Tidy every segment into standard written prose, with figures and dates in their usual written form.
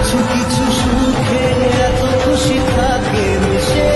কিছু কিছু সুখে এত খুশি থাকে মিশে,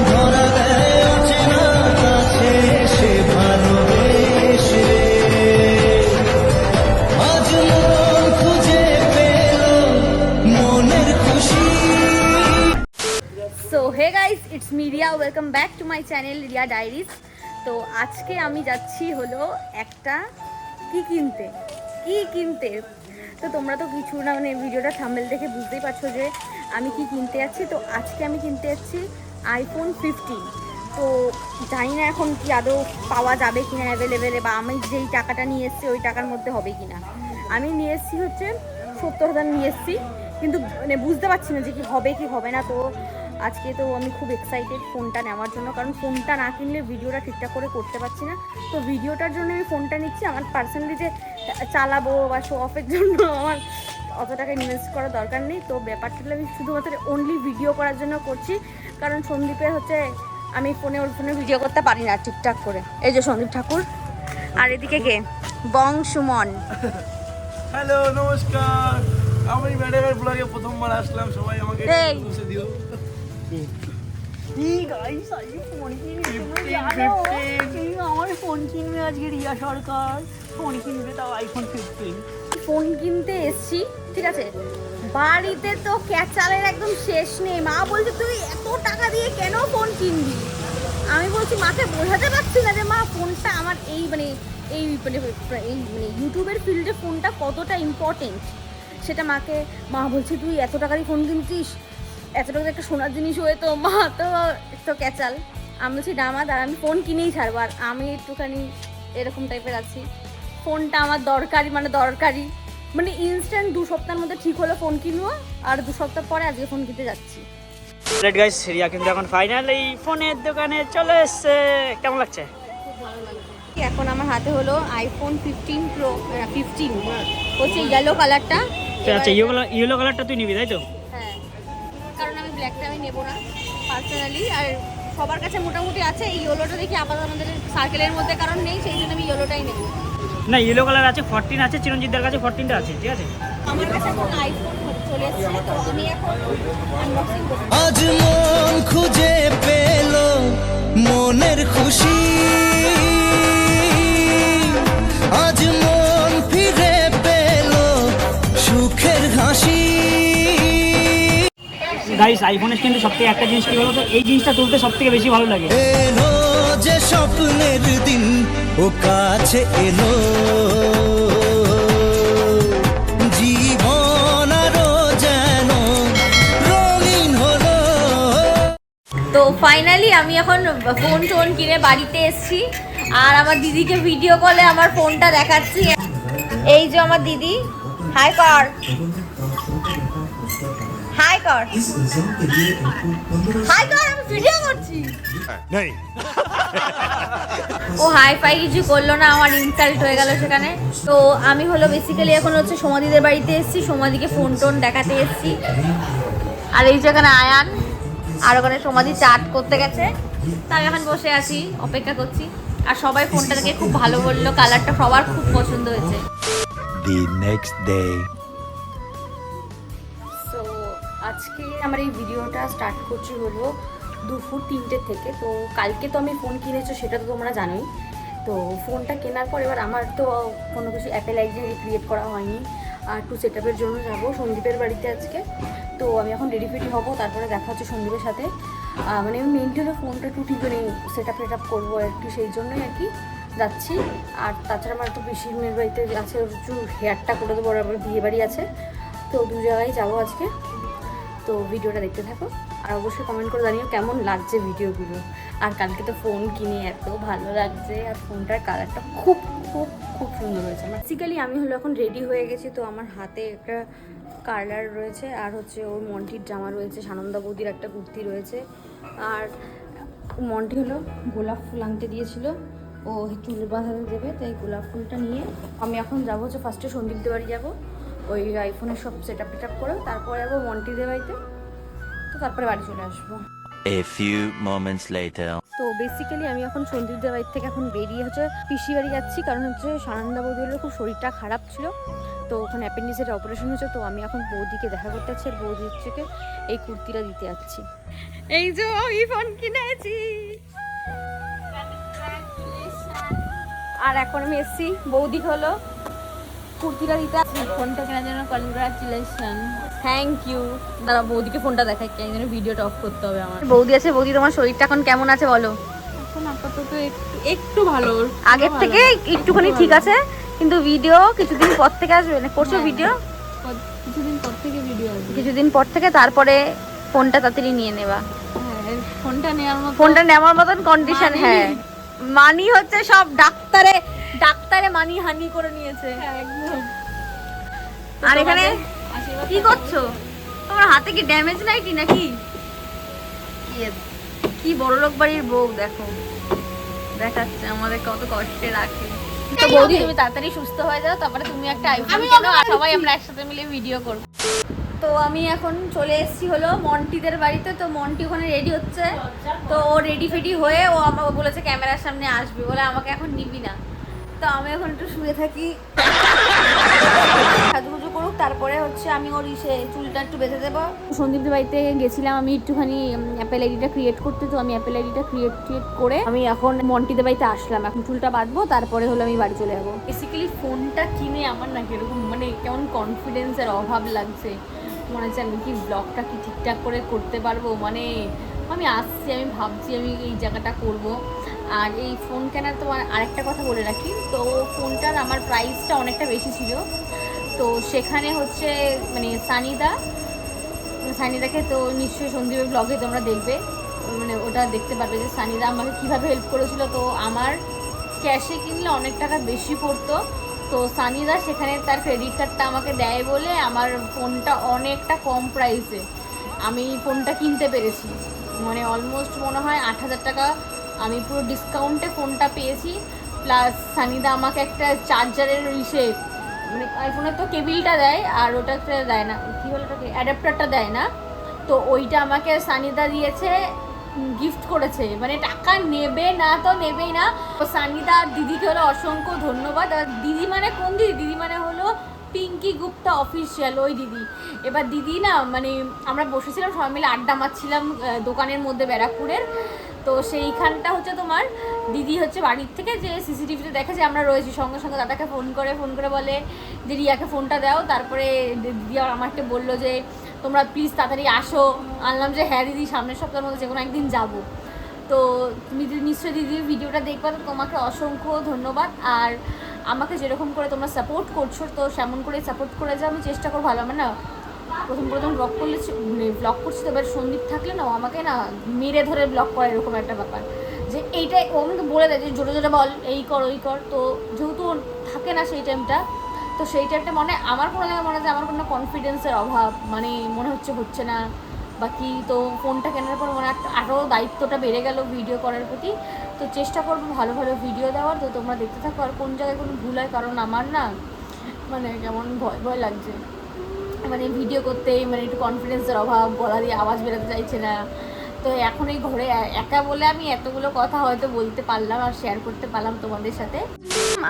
ধরা দেয় অচেনা কাছে সে ভালোবেসে। আজ মন খুঁজে পেল মনের খুশি। So hey guys, it's me Riya, welcome back to my channel Riya diaries. তো আজকে আমি যাচ্ছি হলো একটা কি কিনতে। তো তোমরা তো কিছু না, মানে ভিডিওটা থাম্বনেল দেখে বুঝতেই পারছো যে আমি কি কিনতে যাচ্ছি। তো আজকে আমি কিনতে যাচ্ছি আইফোন 15। তো জানি না এখন কি আদৌ পাওয়া যাবে কিনা অ্যাভেলেবেলে, বা আমি যেই টাকাটা নিয়ে এসেছি ওই টাকার মধ্যে হবে কিনা। আমি নিয়ে এসেছি হচ্ছে 70,000 নিয়ে এসেছি, কিন্তু মানে বুঝতে পারছি না যে কি হবে কি হবে না। তো আজকে তো আমি খুব এক্সাইটেড ফোনটা নেওয়ার জন্য, কারণ ফোনটা না কিনলে ভিডিওটা ঠিকঠাক করে করতে পারছি না। তো ভিডিওটার জন্য আমি ফোনটা নিচ্ছি, আমার পার্সোনালি যে চালাবো বা শো অফের জন্য আমার অত টাকা ইনভেস্ট করার দরকার নেই। তো ব্যাপারটা আমি শুধুমাত্র অনলি ভিডিও করার জন্য করছি, কারণ সন্দীপের হচ্ছে আমি ওর ফোনে ভিডিও করতে পারি না ঠিকঠাক করে। এই যে সন্দীপ ঠাকুর, আর এদিকে কে, বংশুমন। হ্যালো নমস্কার, আমি ম্যাডামের ব্লগে প্রথমবার আসলাম, সবাই আমাকে খুশি দিও। গাইস আজকে ফোন কিনবে, আমার ফোন কিনবে আজকে রিয়া সরকার, ফোন কিনবে, তাও আইফোন 15। ফোন কিনতে এসছি, ঠিক আছে, বাড়িতে তো ক্যাচালের একদম শেষ নেই। মা বলছে তুই এত টাকা দিয়ে কেন ফোন কিনবি। আমি বলছি মাকে বোঝাতে পারছি না যে মা ফোনটা আমার এই মানে ইউটিউবের ফিল্ডে ফোনটা কতটা ইম্পর্টেন্ট সেটা মাকে। মা বলছে তুই এত টাকা দিয়ে ফোন কিনছিস, এত টাকা একটা সোনার জিনিস হয়ে, তো মা তো ক্যাচাল। আমি বলছি না মা, আর আমি ফোন কিনেই ছাড়বো। আর আমি একটুখানি এরকম টাইপের আছি, ফোনটা আমার দরকারি মানে ইনস্ট্যান্ট 2 সপ্তাহের মধ্যে ঠিক হলো ফোন কিনবো, আর 2 সপ্তাহ পরে আজকে ফোন কিনতে যাচ্ছি। রাইট গাইস, রিয়া কিন্তু এখন ফাইনালি ফোনের দোকানে চলে এসেছে। কেমন লাগছে? এখন আমার হাতে হলো আইফোন 15 প্রো, 15 হচ্ছে ইয়েলো কালারটা। আচ্ছা, ইয়েলো কালারটা তুই নিবি তাই তো? হ্যাঁ, কারণ আমি ব্ল্যাকটা আমি নেবো না পার্সোনালি, আর সবার কাছে মোটামুটি আছে। এই ইয়েলোটা দেখি আপাতত আমাদের সার্কেলের মধ্যে কারণ নেই, সেই জন্য আমি ইয়েলোটাই নেবো। না, ইয়েলো কালার আছে, 14 আছে, চিরঞ্জিতদার কাছে 14টা আছে, ঠিক আছে। আমার কাছে এখন আইফোন চলে এসেছে, তো আমি এখন আনবক্সিং করব। আজ মন খুঁজে পেল মনের খুশি, আজ মন ফিরে পেল সুখের হাসি। গাইস, আইফোনের কিন্তু সবথেকে একটা জিনিস কি বলতো, এই জিনিসটা তুলতে সবথেকে বেশি ভালো লাগে। এলো যে স্বপ্নের দিন ও কাছে এলো, জীবন আরো যেন রঙিন হলো। তো ফাইনালি আমি এখন ফোন টোন কিনে বাড়িতে এসেছি, আর আমার দিদিকে ভিডিও কলে আমার ফোনটা দেখাচ্ছি। এই যে আমার দিদি, হাই কর, হাই কর, হাই কর, আমি ভিডিও করছি। ও হাই ফাই কিছু করলো না, আমার ইনসাল্ট হয়ে গেল সেখানে। তো আমি হলো বেসিক্যালি এখন হচ্ছে সোমাদিদের বাড়িতে এসেছি, সোমাদিকে ফোন টোন দেখাতে এসেছি। আর এই যেখানে আয়ান, আর ওখানে সোমাদি চাট করতে গেছে, তাই এখন বসে আছি অপেক্ষা করছি। আর সবাই ফোনটা দেখে খুব ভালো বললো, কালারটা সবার খুব পছন্দ হয়েছে। The next day. সো আজকে আমার এই ভিডিওটা স্টার্ট করছি হলো দুপুর 3টে থেকে। তো কালকে তো আমি ফোন কিনেছো সেটা তো তোমরা জানোই। তো ফোনটা কেনার পর এবার আমার তো কোনো কিছু অ্যাপেল আইডি ক্রিয়েট করা হয়নি, আর একটু সেট আপের জন্য যাবো সন্দীপের বাড়িতে আজকে। তো আমি এখন রেডি ফেডি হবো, তারপরে দেখা হচ্ছে সন্দীপের সাথে। মানে আমি মেনলি হলো ফোনটা একটু ঠিক করে সেট আপ করবো আর কি, সেই জন্যই আর কি যাচ্ছি। আর তাছাড়া আমার একটু পিসির বাড়িতে আছে, একটু হেয়ারটা করে দেবো, আবার বিয়ে বাড়ি আছে, তো 2 জায়গায় যাবো আজকে। তো ভিডিওটা দেখতে থাকো, আর অবশ্যই কমেন্ট করে জানিও কেমন লাগছে ভিডিওগুলো। আর কালকে তো ফোন কিনে এত ভালো লাগছে, আর ফোনটার কালারটা খুব খুব খুব সুন্দর হয়েছে। বেসিক্যালি আমি হলো এখন রেডি হয়ে গেছি, তো আমার হাতে একটা কালার রয়েছে, আর হচ্ছে ওর মন্টির জামা রয়েছে, সানন্দা বৌদির একটা কুর্তি রয়েছে। আর মন্টি হলো গোলাপ ফুল আনতে দিয়েছিল, ও চুল বাঁধাতে দেবে, তাই গোলাপ ফুলটা নিয়ে আমি এখন যাবো হচ্ছে ফার্স্টে সন্দীপদের বাড়ি যাবো, ওই আইফোনের সব সেট আপ করে, তারপরে যাবো মন্টিদের বাড়িতে, তো তারপরে বাড়ি চলে আসবো। A few moments later. তো বেসিক্যালি আমি এখন সন্দীপদের বাড়ির থেকে এখন বেরিয়ে হচ্ছে পিসি বাড়ি যাচ্ছি, কারণ হচ্ছে সানন্দা বৌদির খুব শরীরটা খারাপ ছিল, তো ওখানে অ্যাপেন্ডিক্সের অপারেশন হয়েছে। তো আমি এখন বৌদিকে দেখা করতে যাচ্ছি, আর বৌদির থেকে এই কুর্তিটা দিতে যাচ্ছি। এই যে আমি ফোন কিনেছি, আর এখন আমি এসছি বৌদি হলো কুর্তিটা দিতে। ফোনটা কেনার জন্য কনগ্রাচুলেশন। Thank you. দাঁড়া বৌদিকে ফোনটা দেখাই, কেন যেন ভিডিওটা অফ করতে হবে আমার। বৌদি আছে, বৌদি তোমার শরীরটা এখন কেমন আছে বলো? এখন আপাতত একটু ভালো, আগের থেকে একটুখানি ঠিক আছে, কিন্তু ভিডিও কিছুদিন পর থেকে আসবে না? করছো ভিডিও? কিছুদিন পর থেকে ভিডিও আসবে। কিছুদিন পর থেকে, তারপরে ফোনটা তাড়াতাড়ি নিয়ে নেবা। হ্যাঁ, ফোনটা নেওয়ার মতন কন্ডিশন। হ্যাঁ, মানি হচ্ছে সব ডাক্তারে মানি হানি করে নিয়েছে একদম। আর এখানে কি করছো? তোমার হাতে কি ড্যামেজ নাইটি নাকি? কি বড় লোক বাড়ির বউ, দেখো দেখাচ্ছে আমাদের কত কষ্টে রাখে। তো বৌদি তুমি তাড়াতাড়ি সুস্থ হয়ে যাও, তারপরে তুমি একটা আইফোন কেনো, আর সবাই আমরা একসাথে মিলে ভিডিও করব। তো আমি এখন চলে এসেছি হলো মন্টিদের বাড়িতে। তো মন্টি ওখানে রেডি হচ্ছে, তো ও রেডি ফেডি হয়ে ও আমাকে বলেছে ক্যামেরার সামনে আসবে বলে, আমাকে এখন নিবি না। তো আমি এখন একটু শুয়ে থাকি, সাজুগুজু করুক, তারপরে হচ্ছে আমি ওর চুলটা একটু বেঁধে দেবো। সন্দীপদের বাড়িতে গেছিলাম আমি একটুখানি অ্যাপেল আইডিটা ক্রিয়েট করতে, তো আমি অ্যাপেল আইডিটা ক্রিয়েট করে আমি এখন মন্টিদের বাড়িতে আসলাম। এখন চুলটা বাঁধবো, তারপরে হলো আমি বাড়ি চলে যাবো। বেসিক্যালি ফোনটা কিনে আমার না কিরকম মানে কেমন কনফিডেন্সের অভাব লাগছে, মনে হচ্ছে আমি কি ব্লগটা কি ঠিকঠাক করে করতে পারবো। মানে আমি আসছি, আমি ভাবছি আমি এই জায়গাটা করব। আর এই ফোন কেনার তো আরেকটা কথা বলে রাখি, তো ফোনটার আমার প্রাইসটা অনেকটা বেশি ছিল। তো সেখানে হচ্ছে মানে সানিদাকে তো নিশ্চয়ই সন্দীপের ব্লগে তোমরা দেখবে, মানে ওটা দেখতে পারবে যে সানিদা আমাকে কীভাবে হেল্প করেছিল। তো আমার ক্যাশে কিনলে অনেক টাকা বেশি পড়তো, তো সানিদা সেখানে তার ক্রেডিট কার্ডটা আমাকে দেয় বলে আমার ফোনটা অনেকটা কম প্রাইসে আমি ফোনটা কিনতে পেরেছি। মানে অলমোস্ট মনে হয় 8,000 টাকা আমি পুরো ডিসকাউন্টে ফোনটা পেয়েছি। প্লাস সানিদা আমাকে একটা চার্জারের মানে আইফোনের তো কেবিলটা দেয়, আর ওটাতে দেয় না, কী বলে ওটাকে অ্যাডাপ্টারটা দেয় না, তো ওইটা আমাকে সানিদা দিয়েছে, গিফট করেছে। মানে টাকা নেবে না তো নেবেই না। তো সানিদা আর দিদিকে হলো অসংখ্য ধন্যবাদ। আর দিদি মানে কোন দিদি? দিদি মানে হলো পিঙ্কি গুপ্তা অফিসিয়াল, ওই দিদি। এবার দিদি না মানে আমরা বসেছিলাম সবাই মিলে আড্ডা মারছিলাম দোকানের মধ্যে ব্যারাকপুরের। তো সেইখানটা হচ্ছে তোমার দিদি হচ্ছে বাড়ির থেকে যে সিসিটিভিতে দেখে যে আমরা রয়েছি, সঙ্গে সঙ্গে দাদাকে ফোন করে বলে যে রিয়াকে ফোনটা দাও। তারপরে দিদি আমাকে বললো যে তোমরা প্লিজ তাড়াতাড়ি আসো। আনলাম যে হ্যাঁ দিদি, সামনের সপ্তাহের মধ্যে যে কোনো একদিন যাবো। তো তুমি নিশ্চয়ই দিদির ভিডিওটা দেখবা, তো তোমাকে অসংখ্য ধন্যবাদ। আর আমাকে যেরকম করে তোমরা সাপোর্ট করছো, তো সেমন করে সাপোর্ট করে যে আমি চেষ্টা করবো ভালো। আমার না প্রথম ব্লগ করছি, তো এবার সন্দীপ থাকলে না আমাকে না মেরে ধরে ব্লগ করে, এরকম একটা ব্যাপার যে এইটাই ও আমাকে বলে দেয় যে জোরে জোরে বল, এই কর ওই কর। তো যেহেতু থাকে না সেই টাইমটা, তো সেই টাইমটা আমার কোনো জায়গায় মনে হয় যে আমার কোনো কনফিডেন্সের অভাব, মানে মনে হচ্ছে না বাকি। তো ফোনটা কেনার পর মনে আরও দায়িত্বটা বেড়ে গেল ভিডিও করার প্রতি। তো চেষ্টা করবো ভালো ভিডিও দেওয়ার। তো তোমরা দেখতে থাকো, আর কোন জায়গায় কোনো ভুল হয়, কারণ আমার না মানে কেমন ভয় লাগছে মানে ভিডিও করতে, মানে একটু কনফিডেন্সের অভাব, গলা দিয়ে আওয়াজ বেরোতে চাইছে না। তো এখন এই ঘরে একা বলে আমি এতগুলো কথা হয়তো বলতে পারলাম আর শেয়ার করতে পারলাম তোমাদের সাথে।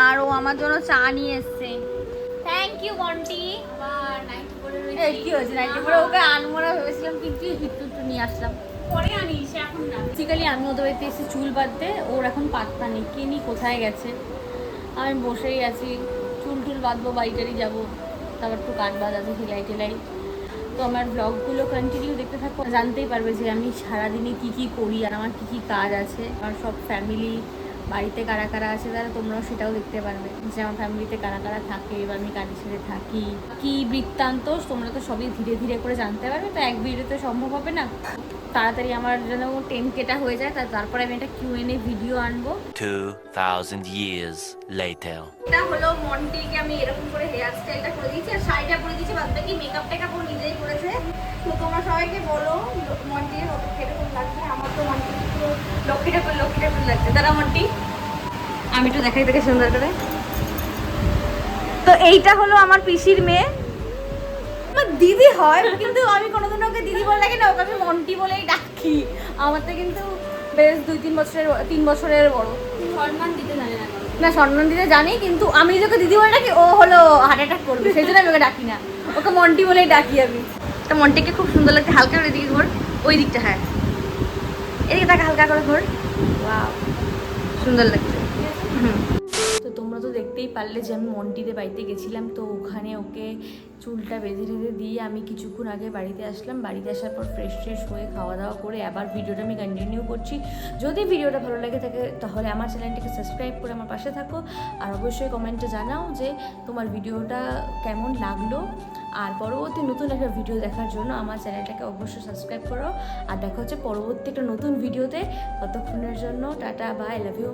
আর ও আমার জন্য চা নিয়ে এসছে, থ্যাংক ইউ মন্টি। কি হয়েছে নাইটি পরে ওকে আনবো না ভেবেছিলাম, কিন্তু একটু নিয়ে আসলাম, পরে আনিস এখন না। বেসিক্যালি আমি ওদের বাড়িতে এসে চুল বাঁধতে, ওর এখন পাত্তা নেই, কে নি কোথায় গেছে। আমি বসেই আছি, চুল বাঁধবো, বাড়িটারি যাবো, তারপর একটু কাট বাজ আছে, সেলাই। তো আমার ব্লগগুলো কন্টিনিউ দেখতে থাকো, জানতেই পারবে যে আমি সারাদিনে কী করি আর আমার কী কাজ আছে। আমার সব ফ্যামিলি বাড়িতে কারা আছে তারা তোমরাও সেটাও দেখতে পারবে যে আমার ফ্যামিলিতে কারা থাকে বা আমি কাদের সাথে থাকি, কী বৃত্তান্ত, তোমরা তো সবই ধীরে ধীরে করে জানতে পারবে। তো এক ভিডিওতে সম্ভব হবে না, তাড়াতাড়ি আমার যেন 10Kটা হয়ে যায়, তারপরে আমি একটা Q&A ভিডিও আনবো। 2000 years later. এটা হলো মন্টিকে আমি এরকম করে হেয়ার স্টাইলটা করে দিয়েছি আর শাড়িটা পরে দিয়েছি, বাদ বাকি মেকআপ টেকআপ ও নিজেই করেছে। তো তোমরা সবাইকে বলো মন্টির কিরকম লাগছে। আমার তো মন্টি পুরো লক্ষ্মী ঠাকুর লাগছে। দাঁড়া মন্টি, আমি একটু দেখাই তোকে সুন্দর করে। তো এইটা হলো আমার পিসির মেয়ে, আমার দিদি হয়, কিন্তু আমি কোনোদিন ওকে দিদি বলে ডাকি না, ওকে আমি মন্টি বলেই ডাকি। আমার তো কিন্তু বেশ 3 বছরের বড়। সম্মান দিতে জানে না কারো। না সম্মান দিতে জানি, কিন্তু আমি যখন দিদি বলে ডাকি ও হলো হার্ট অ্যাটাক করবে, সেই জন্য আমি ওকে ডাকি না, ওকে মন্টি বলেই ডাকি আমি। তো মন্টিকে খুব সুন্দর লাগছে, হালকা করে এদিকে ঘোর, ওই দিকটা, হ্যাঁ এদিকে তাকে হালকা করে ঘোর, ওয়াও সুন্দর লাগছে। তো তোমরা তো দেখতেই পারলে যে আমি মন্টিদের বাড়িতে গেছিলাম, তো ওখানে ওকে চুলটা বেঁধে টেঁধে দিয়ে আমি কিছুক্ষণ আগে বাড়িতে আসলাম। বাড়িতে আসার পর ফ্রেশ হয়ে খাওয়া দাওয়া করে আবার ভিডিওটা আমি কন্টিনিউ করছি। যদি ভিডিওটা ভালো লাগে থাকে তাহলে আমার চ্যানেলটিকে সাবস্ক্রাইব করে আমার পাশে থাকো, আর অবশ্যই কমেন্টে জানাও যে তোমার ভিডিওটা কেমন লাগলো। আর পরবর্তী নতুন একটা ভিডিও দেখার জন্য আমার চ্যানেলটাকে অবশ্যই সাবস্ক্রাইব করো। আর দেখা হচ্ছে পরবর্তী একটা নতুন ভিডিওতে। ততক্ষণের জন্য টাটা, বাই, লাভ ইউ।